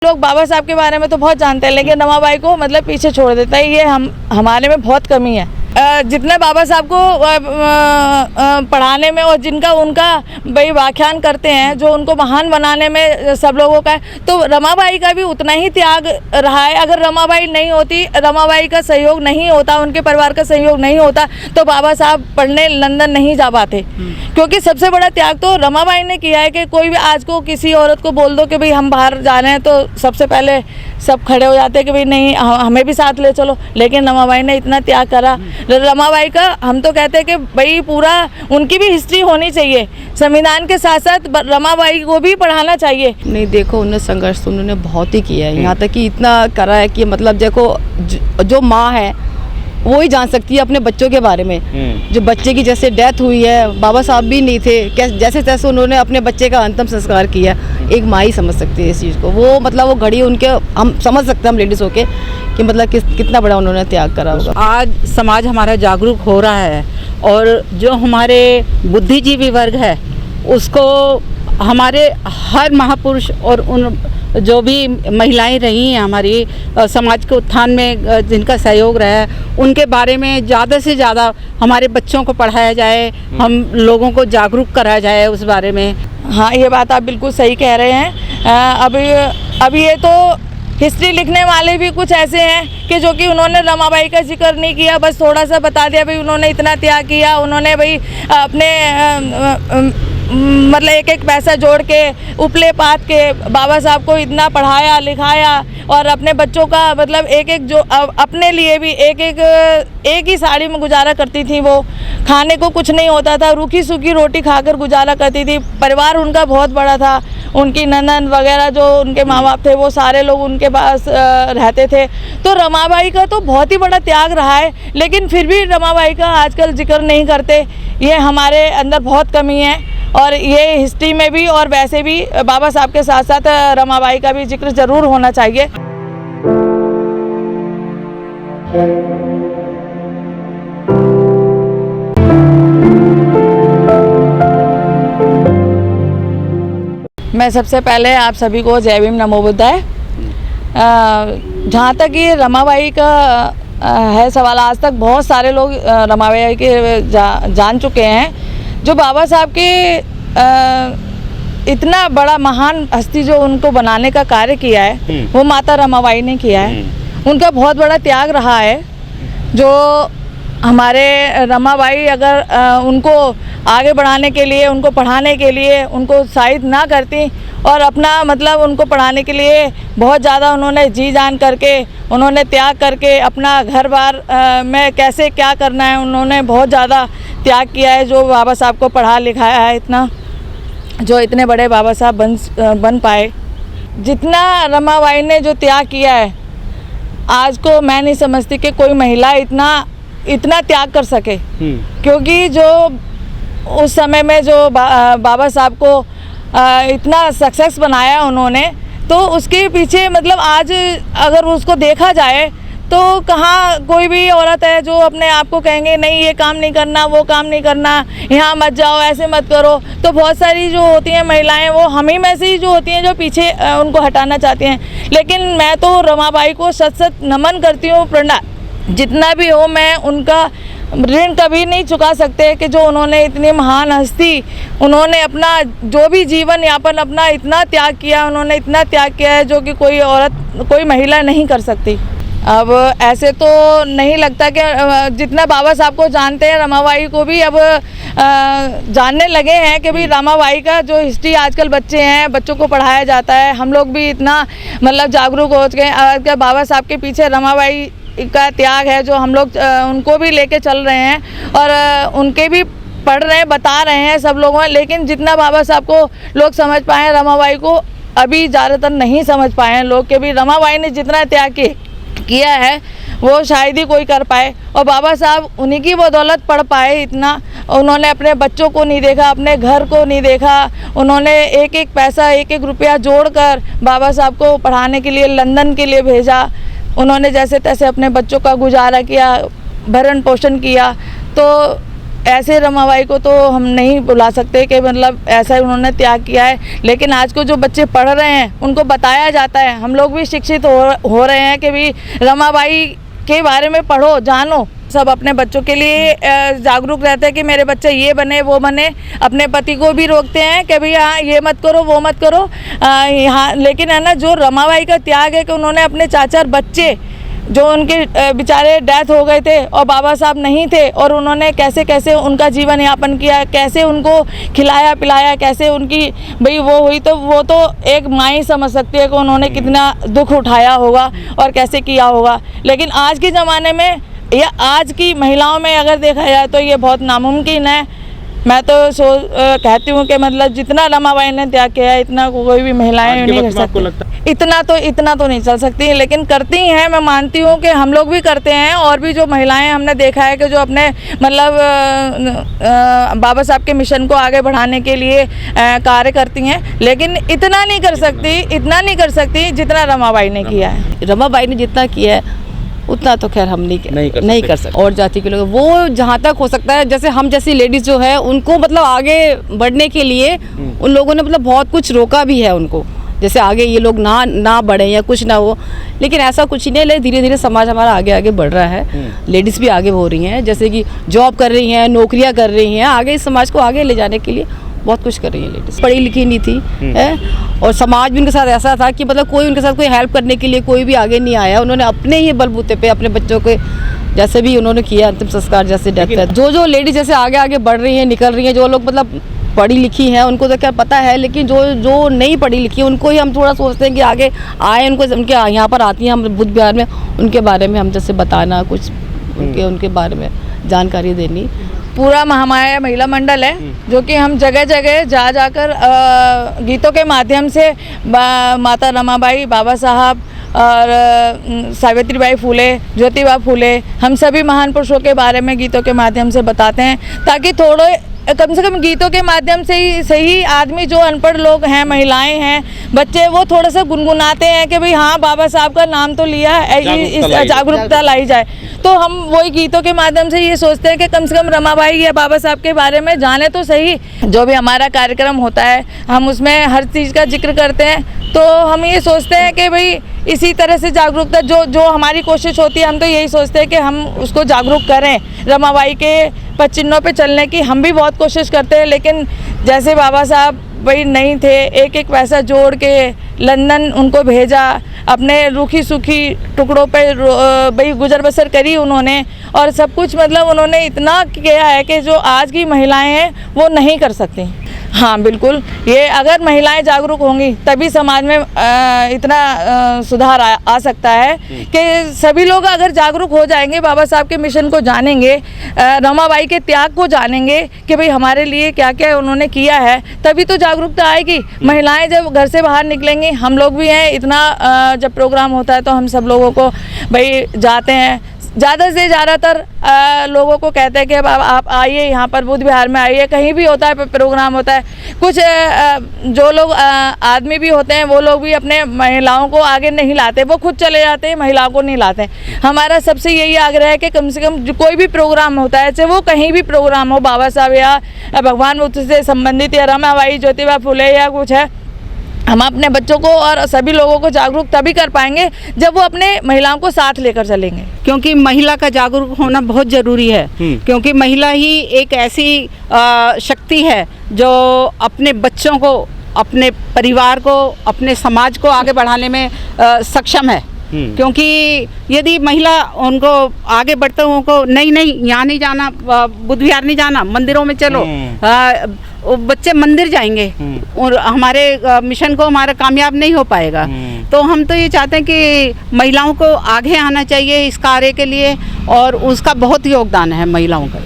लोग बाबा साहब के बारे में तो बहुत जानते हैं, लेकिन रमाबाई को मतलब पीछे छोड़ देता है। ये हमारे में बहुत कमी है। जितने बाबा साहब को पढ़ाने में और जिनका उनका भाई व्याख्यान करते हैं, जो उनको महान बनाने में सब लोगों का है, तो रमाबाई का भी उतना ही त्याग रहा है। अगर रमाबाई नहीं होती, रमाबाई का सहयोग नहीं होता, उनके परिवार का सहयोग नहीं होता, तो बाबा साहब पढ़ने लंदन नहीं जा पाते। क्योंकि सबसे बड़ा त्याग तो रमाबाई ने किया है कि कोई भी आज को किसी औरत को बोल दो कि भाई हम बाहर जा रहे हैं, तो सबसे पहले सब खड़े हो जाते हैं कि भाई नहीं, हमें भी साथ ले चलो। लेकिन रमाबाई ने इतना त्याग करा। रमाबाई का हम तो कहते हैं कि भाई पूरा उनकी भी हिस्ट्री होनी चाहिए, संविधान के साथ साथ रमाबाई को भी पढ़ाना चाहिए। नहीं, देखो उन्होंने संघर्ष तो उन्होंने बहुत ही किया है, यहाँ तक कि इतना करा है कि मतलब देखो जो माँ है वो ही जान सकती है अपने बच्चों के बारे में। जो बच्चे की जैसे डेथ हुई है, बाबा साहब भी नहीं थे, जैसे तैसे उन्होंने अपने बच्चे का अंतिम संस्कार किया। एक माँ ही समझ सकती है इस चीज़ को। वो मतलब वो घड़ी उनके हम समझ सकते हैं, हम लेडीज़ होके, कि मतलब कितना बड़ा उन्होंने त्याग करा होगा। आज समाज हमारा जागरूक हो रहा है और जो हमारे बुद्धिजीवी वर्ग है उसको हमारे हर महापुरुष और उन जो भी महिलाएं रही हैं हमारी समाज के उत्थान में जिनका सहयोग रहा है, उनके बारे में ज़्यादा से ज़्यादा हमारे बच्चों को पढ़ाया जाए, हम लोगों को जागरूक कराया जाए उस बारे में। हाँ, ये बात आप बिल्कुल सही कह रहे हैं। अभी ये तो हिस्ट्री लिखने वाले भी कुछ ऐसे हैं कि जो कि उन्होंने रमाबाई का जिक्र नहीं किया, बस थोड़ा सा बता दिया भाई उन्होंने इतना त्याग किया, उन्होंने भाई अपने मतलब एक एक पैसा जोड़ के उपले पात के बाबा साहब को इतना पढ़ाया लिखाया, और अपने बच्चों का मतलब एक एक जो अपने लिए भी एक ही साड़ी में गुजारा करती थी। वो खाने को कुछ नहीं होता था, रूखी सूखी रोटी खाकर गुजारा करती थी। परिवार उनका बहुत बड़ा था, उनकी ननद वगैरह जो उनके माँ बाप थे वो सारे लोग उनके पास रहते थे। तो रमाबाई का तो बहुत ही बड़ा त्याग रहा है, लेकिन फिर भी रमाबाई का आजकल जिक्र नहीं करते। ये हमारे अंदर बहुत कमी है, और ये हिस्ट्री में भी और वैसे भी बाबा साहब के साथ साथ रमाबाई का भी जिक्र ज़रूर होना चाहिए। मैं सबसे पहले आप सभी को जय भीम नमो बुद्धाय। जहाँ तक ये रमाबाई का है सवाल, आज तक बहुत सारे लोग रमाबाई के जान चुके हैं। जो बाबा साहब के इतना बड़ा महान हस्ती जो उनको बनाने का कार्य किया है, वो माता रमाबाई ने किया है। उनका बहुत बड़ा त्याग रहा है। जो हमारे रमाबाई अगर उनको आगे बढ़ाने के लिए, उनको पढ़ाने के लिए उनको उत्साहित ना करती, और अपना मतलब उनको पढ़ाने के लिए बहुत ज़्यादा उन्होंने जी जान करके, उन्होंने त्याग करके अपना घर बार में कैसे क्या करना है, उन्होंने बहुत ज़्यादा त्याग किया है। जो बाबा साहब को पढ़ा लिखाया है इतना, जो इतने बड़े बाबा साहब बन पाए। जितना रमाबाई ने जो त्याग किया है, आज को मैं नहीं समझती कि कोई महिला इतना त्याग कर सके। क्योंकि जो उस समय में जो बाबा साहब को इतना सक्सेस बनाया उन्होंने, तो उसके पीछे मतलब आज अगर उसको देखा जाए तो कहाँ कोई भी औरत है जो अपने आप को कहेंगे नहीं ये काम नहीं करना, वो काम नहीं करना, यहाँ मत जाओ, ऐसे मत करो। तो बहुत सारी जो होती हैं महिलाएं, वो हम ही में से ही जो होती हैं जो पीछे उनको हटाना चाहती हैं। लेकिन मैं तो रमाबाई को सत नमन करती हूँ, प्रणाम। जितना भी हो, मैं उनका ऋण कभी नहीं चुका सकते कि जो उन्होंने इतनी महान हस्ती, उन्होंने अपना जो भी जीवन यापन अपना इतना त्याग किया, उन्होंने इतना त्याग किया है जो कि कोई औरत, कोई महिला नहीं कर सकती। अब ऐसे तो नहीं लगता कि जितना बाबा साहब को जानते हैं, रमाबाई को भी अब जानने लगे हैं कि भाई रमाबाई का जो हिस्ट्री आजकल बच्चों को पढ़ाया जाता है। हम लोग भी इतना मतलब जागरूक हो चुके हैं। बाबा साहब के पीछे रमाबाई का त्याग है, जो हम लोग उनको भी लेके चल रहे हैं और उनके भी पढ़ रहे हैं, बता रहे हैं सब लोगों। लेकिन जितना बाबा साहब को लोग समझ पाए हैं, रमाबाई को अभी ज़्यादातर नहीं समझ पाए हैं लोग, कि भी रमाबाई ने जितना त्याग किया है वो शायद ही कोई कर पाए। और बाबा साहब उन्हीं की बदौलत पढ़ पाए इतना। उन्होंने अपने बच्चों को नहीं देखा, अपने घर को नहीं देखा। उन्होंने एक एक पैसा, एक एक रुपया जोड़कर बाबा साहब को पढ़ाने के लिए लंदन के लिए भेजा। उन्होंने जैसे तैसे अपने बच्चों का गुजारा किया, भरण पोषण किया। तो ऐसे रमाबाई को तो हम नहीं बुला सकते कि मतलब ऐसा उन्होंने त्याग किया है। लेकिन आज को जो बच्चे पढ़ रहे हैं उनको बताया जाता है, हम लोग भी शिक्षित हो रहे हैं कि भाई रमाबाई के बारे में पढ़ो, जानो। सब अपने बच्चों के लिए जागरूक रहते हैं कि मेरे बच्चे ये बने वो बने। अपने पति को भी रोकते हैं कि भाई हाँ ये मत करो वो मत करो यहाँ। लेकिन है ना, जो रमाबाई का त्याग है कि उन्होंने अपने 4 बच्चे जो उनके बेचारे डेथ हो गए थे और बाबा साहब नहीं थे, और उन्होंने कैसे कैसे उनका जीवन यापन किया, कैसे उनको खिलाया पिलाया, कैसे उनकी भाई वो हुई, तो वो तो एक माँ ही समझ सकती है कि उन्होंने कितना दुख उठाया होगा और कैसे किया होगा। लेकिन आज के ज़माने में या आज की महिलाओं में अगर देखा जाए तो ये बहुत नामुमकिन है। मैं तो कहती हूँ कि मतलब जितना रमाबाई ने त्याग किया है इतना कोई भी महिलाएं नहीं कर सकती। इतना तो नहीं चल सकती, लेकिन करती हैं। मैं मानती हूँ कि हम लोग भी करते हैं, और भी जो महिलाएं हमने देखा है कि जो अपने मतलब बाबा साहब के मिशन को आगे बढ़ाने के लिए कार्य करती हैं, लेकिन इतना नहीं कर सकती जितना रमाबाई ने किया है। रमाबाई ने जितना किया है उतना तो खैर हम नहीं कर सकते। और जाति के लोग वो जहाँ तक हो सकता है, जैसे हम जैसी लेडीज़ जो है उनको मतलब आगे बढ़ने के लिए उन लोगों ने मतलब बहुत कुछ रोका भी है उनको, जैसे आगे ये लोग ना बढ़े या कुछ ना हो। लेकिन ऐसा कुछ ही नहीं, लेकिन धीरे धीरे समाज हमारा आगे बढ़ रहा है। लेडीज़ भी आगे हो रही हैं, जैसे कि जॉब कर रही हैं, नौकरियां कर रही हैं, आगे इस समाज को आगे ले जाने के लिए बहुत कुछ कर रही है लेडीज़। पढ़ी लिखी नहीं थी है, और समाज भी उनके साथ ऐसा था कि मतलब कोई उनके साथ कोई हेल्प करने के लिए कोई भी आगे नहीं आया। उन्होंने अपने ही बलबूते पे अपने बच्चों के जैसे भी उन्होंने किया अंतिम संस्कार, जैसे डेथ है। जो लेडीज जैसे आगे बढ़ रही हैं, निकल रही हैं, जो लोग मतलब पढ़ी लिखी हैं उनको तो क्या पता है, लेकिन जो नहीं पढ़ी लिखी उनको ही हम थोड़ा सोचते हैं कि आगे आए, उनको उनके यहाँ पर आती हैं हम बुद्ध विहार में, उनके बारे में हम जैसे बताना कुछ उनके बारे में जानकारी देनी। पूरा महामाया महिला मंडल है जो कि हम जगह जगह जाकर गीतों के माध्यम से माता रमाबाई, बाबा साहब और सावित्रीबाई फुले, ज्योतिबा फुले, हम सभी महान पुरुषों के बारे में गीतों के माध्यम से बताते हैं, ताकि थोड़े कम से कम गीतों के माध्यम से ही सही आदमी, जो अनपढ़ लोग हैं, महिलाएं हैं, बच्चे, वो थोड़ा सा गुनगुनाते हैं कि भाई हाँ बाबा साहब का नाम तो लिया है, इस जागरूकता लाई जाए। तो हम वही गीतों के माध्यम से ये सोचते हैं कि कम से कम रमाबाई या बाबा साहब के बारे में जाने तो सही। जो भी हमारा कार्यक्रम होता है हम उसमें हर चीज़ का जिक्र करते हैं, तो हम ये सोचते हैं कि भाई इसी तरह से जागरूकता जो हमारी कोशिश होती है, हम तो यही सोचते हैं कि हम उसको जागरूक करें। रमाबाई के पद चिन्हों पे चलने की हम भी बहुत कोशिश करते हैं, लेकिन जैसे बाबा साहब भाई नहीं थे, एक पैसा जोड़ के लंदन उनको भेजा, अपने रूखी सूखी टुकड़ों पे भाई गुजर बसर करी उन्होंने, और सब कुछ मतलब उन्होंने इतना किया है कि जो आज की महिलाएं हैं वो नहीं कर सकती। हाँ बिल्कुल, ये अगर महिलाएं जागरूक होंगी तभी समाज में इतना सुधार आ सकता है कि सभी लोग अगर जागरूक हो जाएंगे, बाबा साहब के मिशन को जानेंगे, रमाबाई के त्याग को जानेंगे कि भाई हमारे लिए क्या क्या उन्होंने किया है, तभी तो जागरूकता आएगी। महिलाएं जब घर से बाहर निकलेंगी, हम लोग भी हैं, इतना जब प्रोग्राम होता है तो हम सब लोगों को भाई जाते हैं, ज़्यादा से ज़्यादातर लोगों को कहते हैं कि अब आप आइए यहाँ पर बुद्ध विहार में आइए, कहीं भी होता है प्रोग्राम होता है। कुछ जो लोग आदमी भी होते हैं वो लोग भी अपने महिलाओं को आगे नहीं लाते, वो खुद चले जाते हैं, महिलाओं को नहीं लाते। हमारा सबसे यही आग्रह है कि कम से कम जो कोई भी प्रोग्राम होता है, चाहे वो कहीं भी प्रोग्राम हो, बाबा साहब या भगवान बुद्ध से संबंधित या रमाबाई, ज्योतिबा फुले या कुछ है, हम अपने बच्चों को और सभी लोगों को जागरूक तभी कर पाएंगे जब वो अपने महिलाओं को साथ लेकर चलेंगे। क्योंकि महिला का जागरूक होना बहुत ज़रूरी है, क्योंकि महिला ही एक ऐसी शक्ति है जो अपने बच्चों को, अपने परिवार को, अपने समाज को आगे बढ़ाने में सक्षम है। क्योंकि यदि महिला उनको आगे बढ़ते हुए उनको नहीं यहाँ नहीं जाना, बुद्ध विहार नहीं जाना, मंदिरों में चलो, वो बच्चे मंदिर जाएंगे और हमारे मिशन को हमारा कामयाब नहीं हो पाएगा। तो हम तो ये चाहते हैं कि महिलाओं को आगे आना चाहिए इस कार्य के लिए, और उसका बहुत योगदान है महिलाओं का।